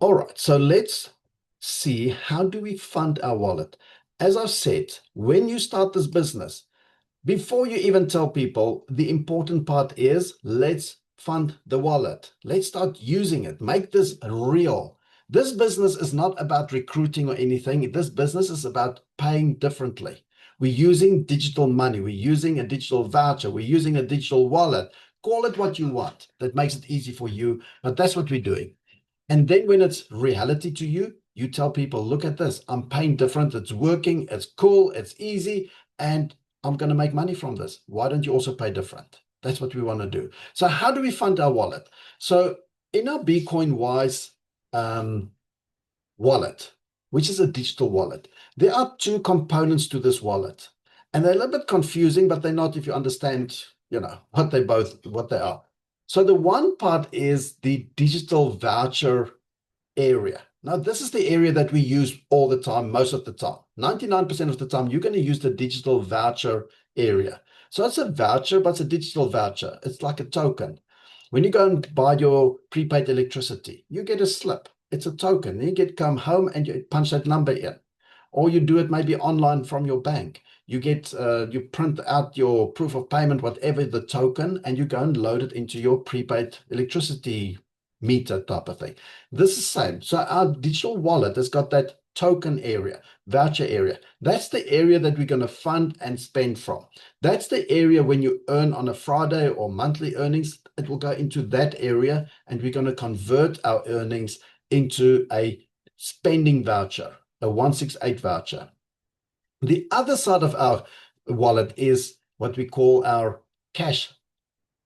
All right, so let's see, how do we fund our wallet? As I've said, when you start this business, before you even tell people, the important part is let's fund the wallet. Let's start using it. Make this real. This business is not about recruiting or anything. This business is about paying differently. We're using digital money. We're using a digital voucher. We're using a digital wallet. Call it what you want. That makes it easy for you, but that's what we're doing. And then when it's reality to you, you tell people, look at this. I'm paying different. It's working. It's cool. It's easy. And I'm going to make money from this. Why don't you also pay different? That's what we want to do. So how do we fund our wallet? So in our Bitcoin Wise wallet, which is a digital wallet, there are two components to this wallet. And they're a little bit confusing, but they're not if you understand, what they are. So the one part is the digital voucher area. Now, this is the area that we use all the time, most of the time. 99% of the time, you're going to use the digital voucher area. So it's a voucher, but it's a digital voucher. It's like a token. When you go and buy your prepaid electricity, you get a slip. It's a token. Then you come home and you punch that number in. Or you do it maybe online from your bank. You print out your proof of payment, whatever the token, and you go and load it into your prepaid electricity meter type of thing. This is the same. So our digital wallet has got that token area, voucher area. That's the area that we're going to fund and spend from. That's the area when you earn on a Friday or monthly earnings, it will go into that area, and we're going to convert our earnings into a spending voucher, a 168 voucher. The other side of our wallet is what we call our cash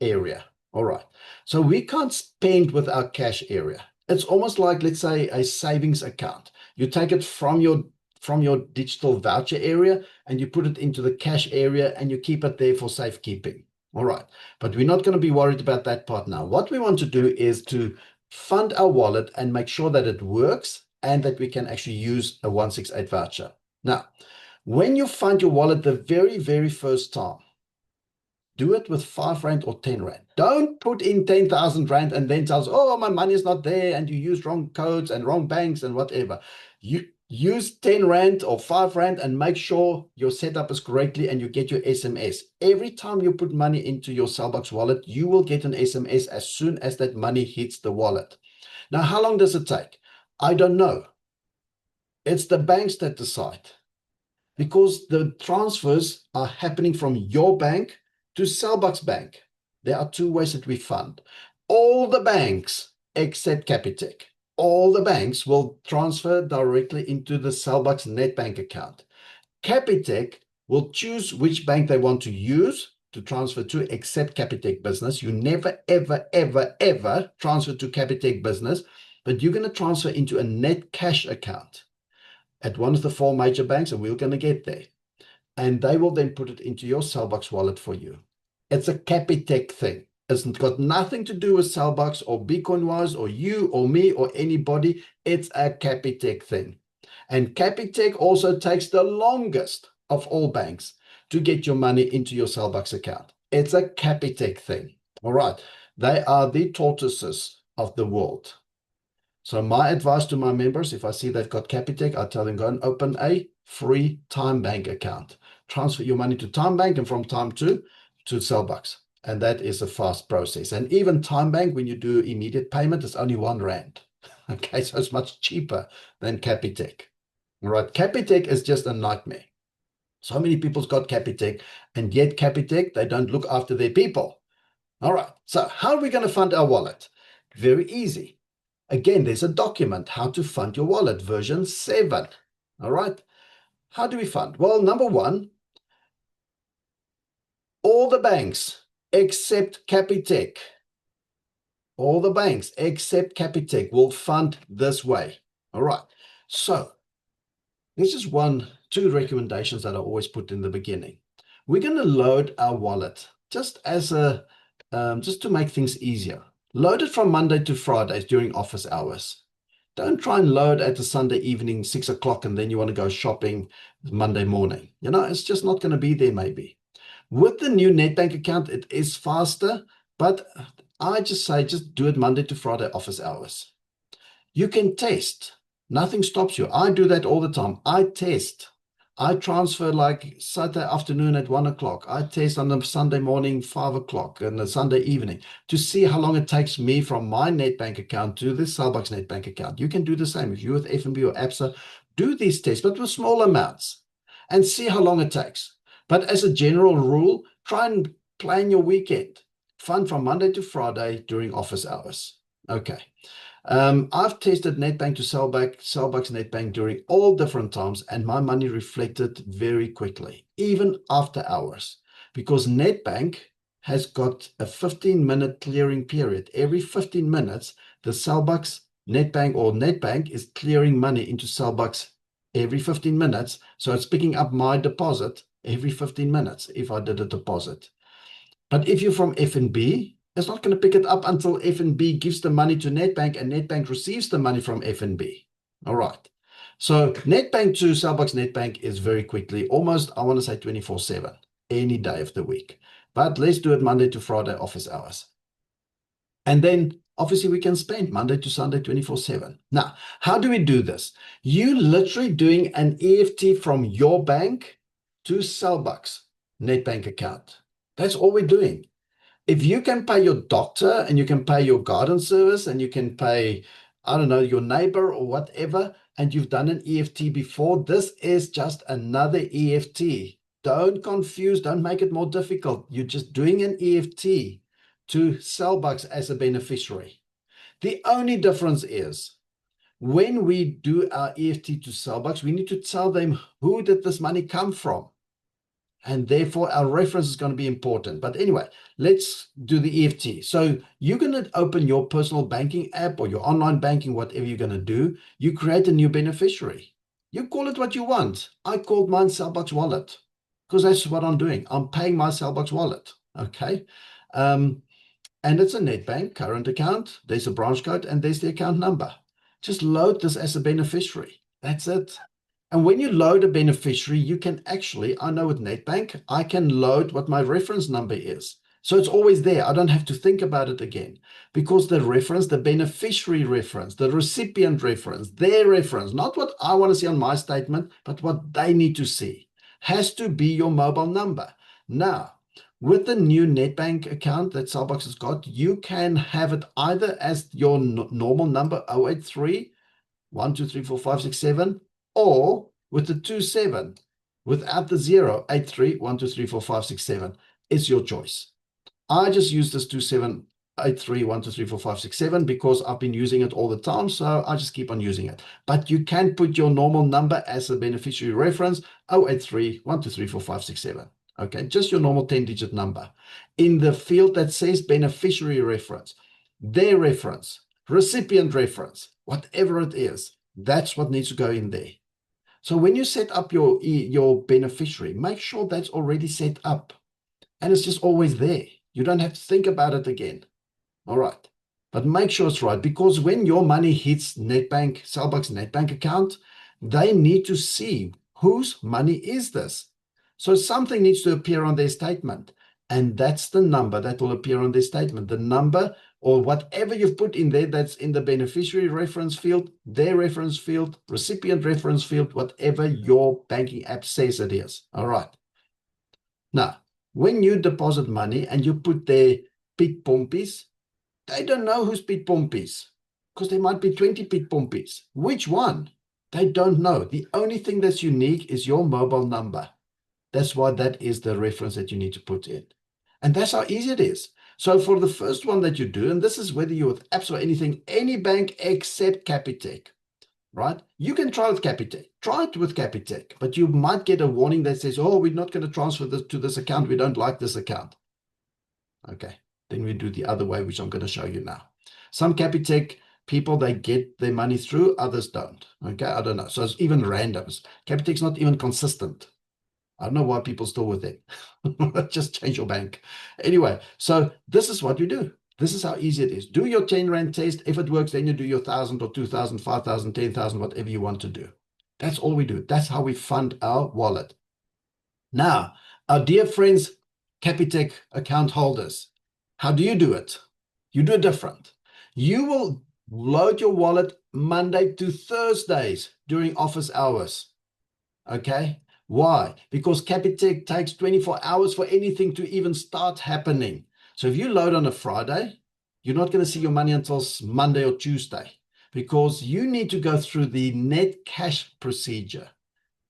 area. All right. So we can't spend with our cash area. It's almost like, let's say, a savings account. You take it from your digital voucher area and you put it into the cash area and you keep it there for safekeeping. All right. But we're not going to be worried about that part now. What we want to do is to fund our wallet and make sure that it works and that we can actually use a 168 voucher. Now, when you fund your wallet the very, very first time, do it with 5 Rand or 10 Rand. Don't put in 10,000 Rand and then tell us, oh, my money is not there, and you use wrong codes and wrong banks and whatever. You use 10 Rand or 5 Rand and make sure your setup is correctly and you get your SMS. Every time you put money into your Cellbox wallet, you will get an SMS as soon as that money hits the wallet. Now, how long does it take? I don't know. It's the banks that decide, because the transfers are happening from your bank to Cellbox Bank. There are two ways that we fund. All the banks except Capitec. All the banks will transfer directly into the Cellbox net bank account. Capitec will choose which bank they want to use to transfer to, except Capitec Business. You never, ever, ever, ever transfer to Capitec Business, but you're going to transfer into a net cash account at one of the 4 major banks, and we're going to get there. And they will then put it into your Cellbox wallet for you. It's a Capitec thing. It's got nothing to do with Cellbox or Bitcoin Wise or you or me or anybody. It's a Capitec thing. And Capitec also takes the longest of all banks to get your money into your Cellbox account. It's a Capitec thing. All right. They are the tortoises of the world. So my advice to my members, if I see they've got Capitec, I tell them, go and open a free Time Bank account. Transfer your money to Time Bank and from Time to Cellbox. And that is a fast process. And even Time Bank, when you do immediate payment, it's only 1 Rand. Okay, so it's much cheaper than Capitec. All right, Capitec is just a nightmare. So many people's got Capitec, and yet Capitec, they don't look after their people. All right, so how are we going to fund our wallet? Very easy. Again, there's a document, how to fund your wallet, version 7. All right. How do we fund? Well, number 1, all the banks except Capitec, all the banks except Capitec will fund this way. All right. So this is 2 recommendations that I always put in the beginning. We're going to load our wallet just as just to make things easier. Load it from Monday to Fridays during office hours. Don't try and load at a Sunday evening, 6 o'clock, and then you want to go shopping Monday morning. It's just not going to be there maybe. With the new NetBank account, it is faster, but I just say, just do it Monday to Friday office hours. You can test. Nothing stops you. I do that all the time. I test. I transfer like Saturday afternoon at 1 o'clock. I test on a Sunday morning, 5 o'clock, and a Sunday evening to see how long it takes me from my Nedbank account to the Cellbucks Nedbank account. You can do the same. If you're with FNB or ABSA, do these tests, but with small amounts and see how long it takes. But as a general rule, try and plan your weekend. Fun from Monday to Friday during office hours. Okay. I've tested Nedbank to Cellbucks Nedbank during all different times, and my money reflected very quickly, even after hours, because Nedbank has got a 15-minute clearing period. Every 15 minutes, the Cellbucks Nedbank or Nedbank is clearing money into Cellbucks every 15 minutes. So it's picking up my deposit every 15 minutes if I did a deposit. But if you're from FNB, it's not going to pick it up until FNB gives the money to Nedbank and Nedbank receives the money from FNB. All right. So Nedbank to Cellbucks Nedbank is very quickly, almost, I want to say 24/7, any day of the week. But let's do it Monday to Friday office hours. And then obviously we can spend Monday to Sunday 24/7. Now, how do we do this? You literally doing an EFT from your bank to Cellbucks Nedbank account. That's all we're doing. If you can pay your doctor and you can pay your garden service and you can pay, I don't know, your neighbor or whatever, and you've done an EFT before, this is just another EFT. Don't confuse, don't make it more difficult. You're just doing an EFT to Cellbucks as a beneficiary. The only difference is when we do our EFT to Cellbucks, we need to tell them who did this money come from. And therefore, our reference is going to be important. But anyway, let's do the EFT. So you're going to open your personal banking app or your online banking, whatever you're going to do. You create a new beneficiary. You call it what you want. I called mine Cellbucks Wallet because that's what I'm doing. I'm paying my Cellbucks Wallet. Okay. And it's a Nedbank current account. There's a branch code and there's the account number. Just load this as a beneficiary. That's it. And when you load a beneficiary, you can actually, I know with Nedbank, I can load what my reference number is. So it's always there. I don't have to think about it again because the reference, the beneficiary reference, the recipient reference, their reference, not what I want to see on my statement, but what they need to see, has to be your mobile number. Now, with the new Nedbank account that Cellbucks has got, you can have it either as your normal number 083 1 2 3 4 5 6 7, or with the 27 without the 0, 83 1 2 3 4 5 6 7. It's your choice. I just use this 27 83 1 2 3 4 5 6 7 because I've been using it all the time, so I just keep on using it. But you can put your normal number as a beneficiary reference 083 1 2 3 4 5 6 7. Okay, just your normal 10-digit number. In the field that says beneficiary reference, their reference, recipient reference, whatever it is, that's what needs to go in there. So when you set up your beneficiary, make sure that's already set up and it's just always there. You don't have to think about it again. All right. But make sure it's right, because when your money hits Nedbank, Cellbucks Nedbank account, they need to see whose money is this. So something needs to appear on their statement. And that's the number that will appear on their statement. The number or whatever you've put in there that's in the beneficiary reference field, their reference field, recipient reference field, whatever your banking app says it is. All right. Now, when you deposit money and you put their Piet Pompies, they don't know who's Piet Pompies because there might be 20 Piet Pompies. Which one? They don't know. The only thing that's unique is your mobile number. That's why that is the reference that you need to put in. And that's how easy it is. So for the first one that you do, and this is whether you're with apps or anything, any bank except Capitec, right? You can try with Capitec. Try it with Capitec, but you might get a warning that says, oh, we're not going to transfer this to this account. We don't like this account. Okay, then we do the other way, which I'm going to show you now. Some Capitec people, they get their money through, others don't. Okay, I don't know. So it's even randoms. Capitec's not even consistent. I don't know why people still with it. Just change your bank. Anyway, so this is what you do. This is how easy it is. Do your 10 Rand test. If it works, then you do your 1,000 or 2,000, 5,000, 10,000, whatever you want to do. That's all we do. That's how we fund our wallet. Now, our dear friends, Capitec account holders, how do you do it? You do it different. You will Load your wallet Monday to Thursdays during office hours. Okay. Why? Because Capitec takes 24 hours for anything to even start happening. So if you load on a Friday, you're not going to see your money until Monday or Tuesday because you need to go through the net cash procedure.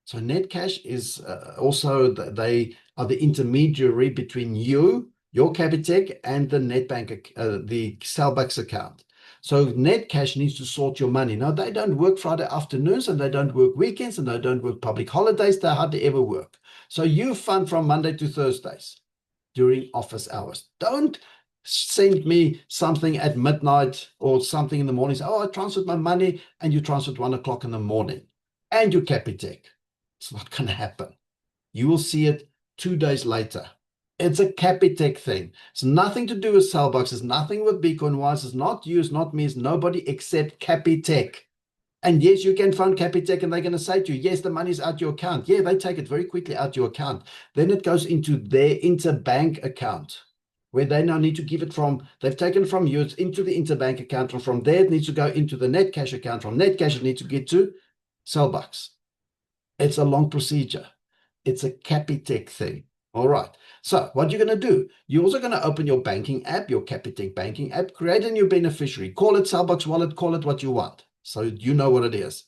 So net cash is also, they are the intermediary between you, your Capitec, and the Netbank, the Cellbucks account. So net cash needs to sort your money. Now, they don't work Friday afternoons and they don't work weekends and they don't work public holidays. They hardly ever work. So you fund from Monday to Thursdays during office hours. Don't send me something at midnight or something in the morning. Say, oh, I transferred my money, and you transferred 1 o'clock in the morning and you Capitec. It's not going to happen. You will see it 2 days later. It's a Capitec thing. It's nothing to do with Cellbox. It's nothing with Bitcoin Wise. It's not you. It's not me. It's nobody except Capitec. And yes, you can phone Capitec and they're going to say to you, yes, the money's out your account. Yeah, they take it very quickly out your account. Then it goes into their interbank account where they now need to give it from, they've taken from you, it's into the interbank account. And from there, it needs to go into the net cash account. From net cash, it needs to get to Cellbox. It's a long procedure. It's a Capitec thing. All right. So what you're going to do, you're also going to open your banking app, your Capitec banking app, create a new beneficiary, call it Cellbox Wallet, call it what you want. So you know what it is.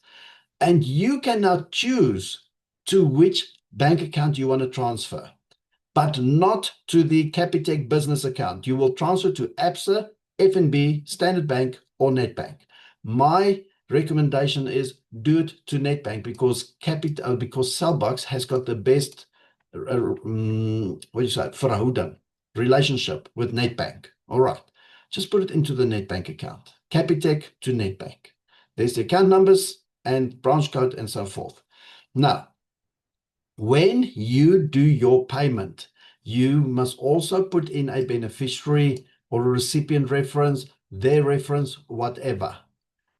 And you can now choose to which bank account you want to transfer, but not to the Capitec business account. You will transfer to ABSA, FNB, Standard Bank, or Netbank. My recommendation is do it to Netbank because Cellbox has got the best verhouding, relationship with Netbank. All right, just put it into the Netbank account. Capitec to Netbank. There's the account numbers and branch code and so forth. Now, when you do your payment, you must also put in a beneficiary or a recipient reference, their reference, whatever.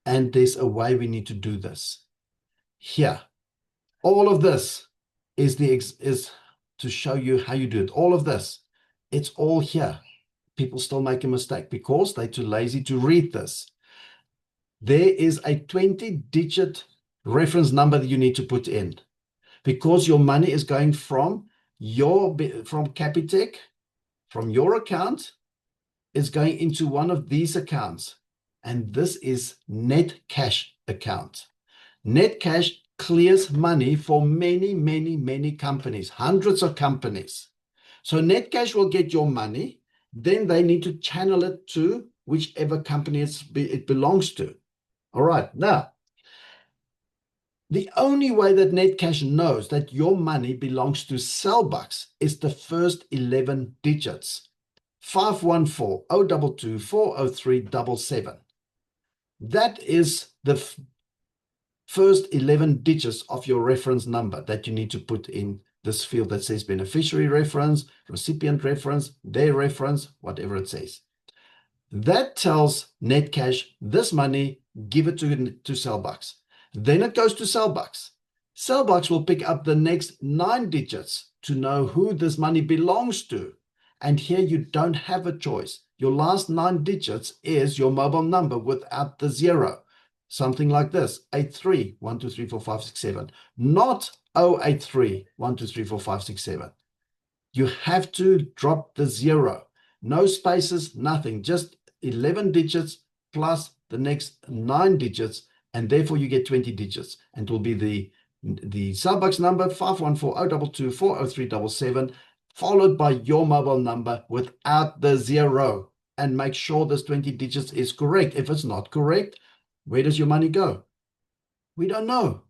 And there's a way we need to do this. Here, all of this is to show you how you do it. All of this, it's all here. People still make a mistake because they're too lazy to read this. There is a 20-digit reference number that you need to put in because your money is going from Capitec, from your account, is going into one of these accounts. And this is net cash account. Net cash clears money for many, many, many companies, hundreds of companies. So net cash will get your money. Then they need to channel it to whichever company it belongs to. All right. Now, the only way that Netcash knows that your money belongs to Cellbucks is the first 11 digits. 514-022-40377. That is the first 11 digits of your reference number that you need to put in this field that says beneficiary reference, recipient reference, their reference, whatever it says. That tells Netcash this money, give it to Cellbucks. Then it goes to Cellbucks. Cellbucks will pick up the next 9 digits to know who this money belongs to. And here you don't have a choice. Your last 9 digits is your mobile number without the 0. Something like this, 83 1 2 3 4 5 6 7, not 083 1 2 3 4 5 6 7. You have to drop the 0. No spaces, nothing, just 11 digits plus the next 9 digits, and therefore you get 20 digits. And it will be the Cellbucks number 514-022-40377, followed by your mobile number without the 0. And make sure this 20 digits is correct. If it's not correct, where does your money go? We don't know.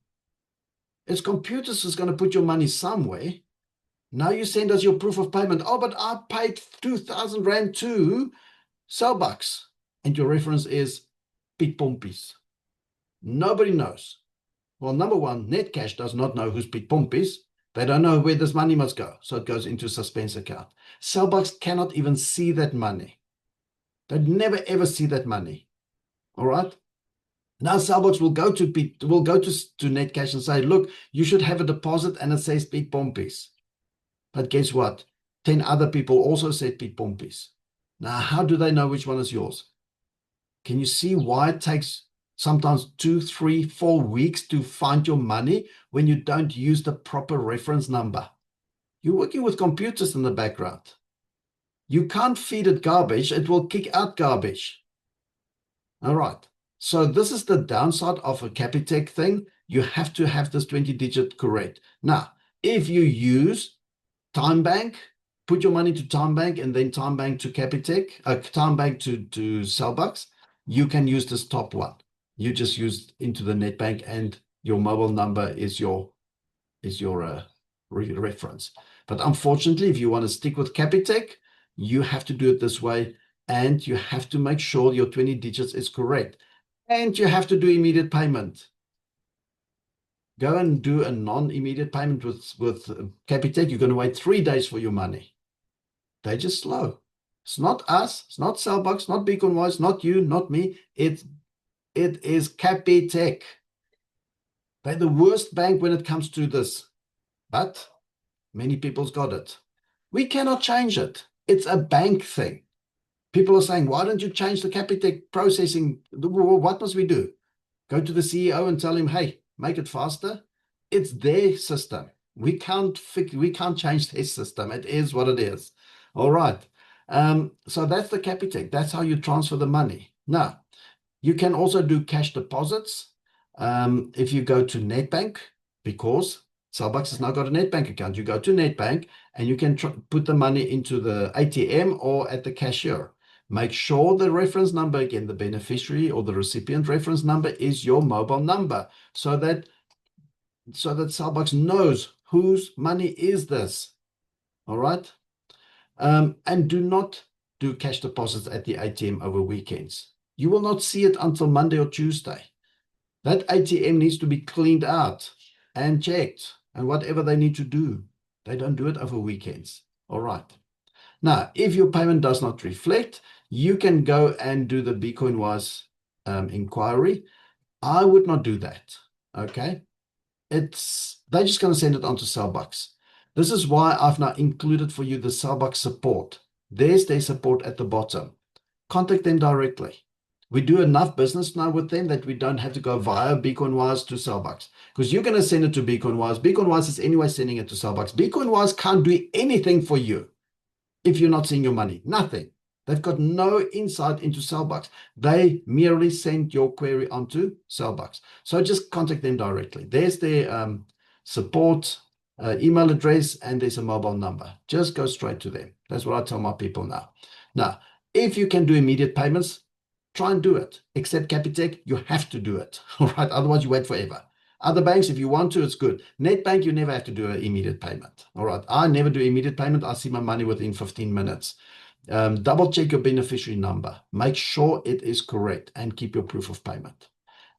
It's computers is going to put your money somewhere. Now you send us your proof of payment. Oh, but I paid 2,000 Rand to Cellbucks. And your reference is Piet Pompies. Nobody knows. Well, number one, Netcash does not know who's Piet Pompies. They don't know where this money must go. So it goes into a suspense account. Cellbucks cannot even see that money. They'd never, ever see that money. All right? Now Cellbucks will go to Netcash and say, look, you should have a deposit and it says Piet Pompies. But guess what? 10 other people also said Piet Pompies. Now, how do they know which one is yours? Can you see why it takes sometimes 2, 3, 4 weeks to find your money when you don't use the proper reference number? You're working with computers in the background. You can't feed it garbage. It will kick out garbage. All right. So this is the downside of a Capitec thing. You have to have this 20-digit correct. Now, if you use Time Bank, put your money to Time Bank and then Time Bank to Capitec, Time Bank to Cellbucks, you can use this top one. You just use into the net bank and your mobile number is your reference. But unfortunately, if you want to stick with Capitec, you have to do it this way, and you have to make sure your 20 digits is correct. And you have to do immediate payment. Go and do a non-immediate payment with Capitec. You're going to wait 3 days for your money. They're just slow. It's not us. It's not Cellbox, not Beaconwise, not you, not me. It is Capitec. They're the worst bank when it comes to this. But many people's got it. We cannot change it. It's a bank thing. People are saying, why don't you change the Capitec processing? What must we do? Go to the CEO and tell him, hey, make it faster. It's their system. We can't change their system. It is what it is. All right. So that's the Capitec. That's how you transfer the money. Now, you can also do cash deposits. If you go to NetBank, because Cellbucks has now got a NetBank account, you go to NetBank and you can put the money into the ATM or at the cashier. Make sure the reference number, again, the beneficiary or the recipient reference number is your mobile number, so that Cellbucks knows whose money is this. All right. And do not do cash deposits at the ATM over weekends. You will not see it until Monday or Tuesday. That ATM needs to be cleaned out and checked and whatever they need to do. They don't do it over weekends. All right. Now, if your payment does not reflect, you can go and do the Becoinwise inquiry. I would not do that. Okay. They're just going to send it on to Cellbucks. This is why I've now included for you the Cellbucks support. There's their support at the bottom. Contact them directly. We do enough business now with them that we don't have to go via Beaconwise to Cellbucks, because you're going to send it to Beaconwise. Beaconwise is anyway sending it to Cellbucks. Beaconwise can't do anything for you if you're not seeing your money. Nothing. They've got no insight into Cellbucks. They merely send your query onto Cellbucks. So just contact them directly. There's their support email address, and there's a mobile number. Just go straight to them. That's what I tell my people now. Now, if you can do immediate payments, try and do it. Except Capitec, you have to do it. All right. Otherwise, you wait forever. Other banks, if you want to, it's good. NetBank, you never have to do an immediate payment. All right. I never do immediate payment. I see my money within 15 minutes. Double check your beneficiary number. Make sure it is correct and keep your proof of payment.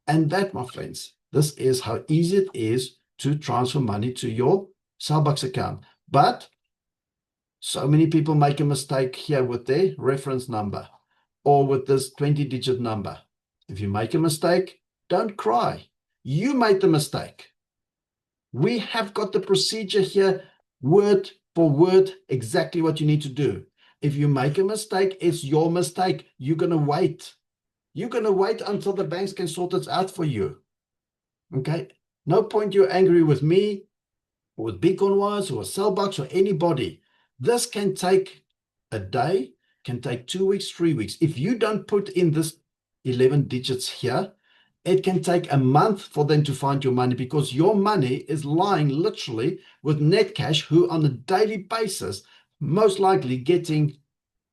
And that, my friends, this is how easy it is to transfer money to your Cellbucks account. But so many people make a mistake here with their reference number or with this 20-digit number. If you make a mistake, don't cry. You made the mistake. We have got the procedure here, word for word, exactly what you need to do. If you make a mistake, it's your mistake. You're going to wait. You're going to wait until the banks can sort it out for you. Okay? No point you're angry with me or with Beaconwise or Cellbucks or anybody. This can take a day, can take 2 weeks, 3 weeks. If you don't put in this 11 digits here, it can take a month for them to find your money, because your money is lying literally with Netcash, who on a daily basis, most likely getting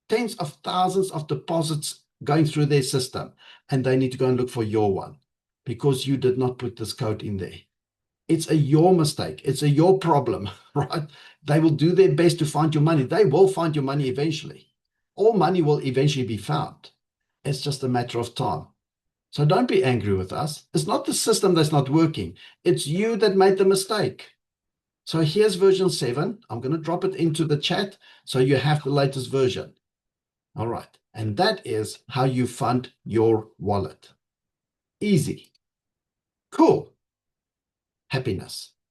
tens of thousands of deposits going through their system, and they need to go and look for your one because you did not put this code in there. It's your mistake. It's your problem, right? They will do their best to find your money. They will find your money eventually. All money will eventually be found. It's just a matter of time. So don't be angry with us. It's not the system that's not working. It's you that made the mistake. So here's version 7. I'm going to drop it into the chat so you have the latest version. All right. And that is how you fund your wallet. Easy. Cool. Happiness.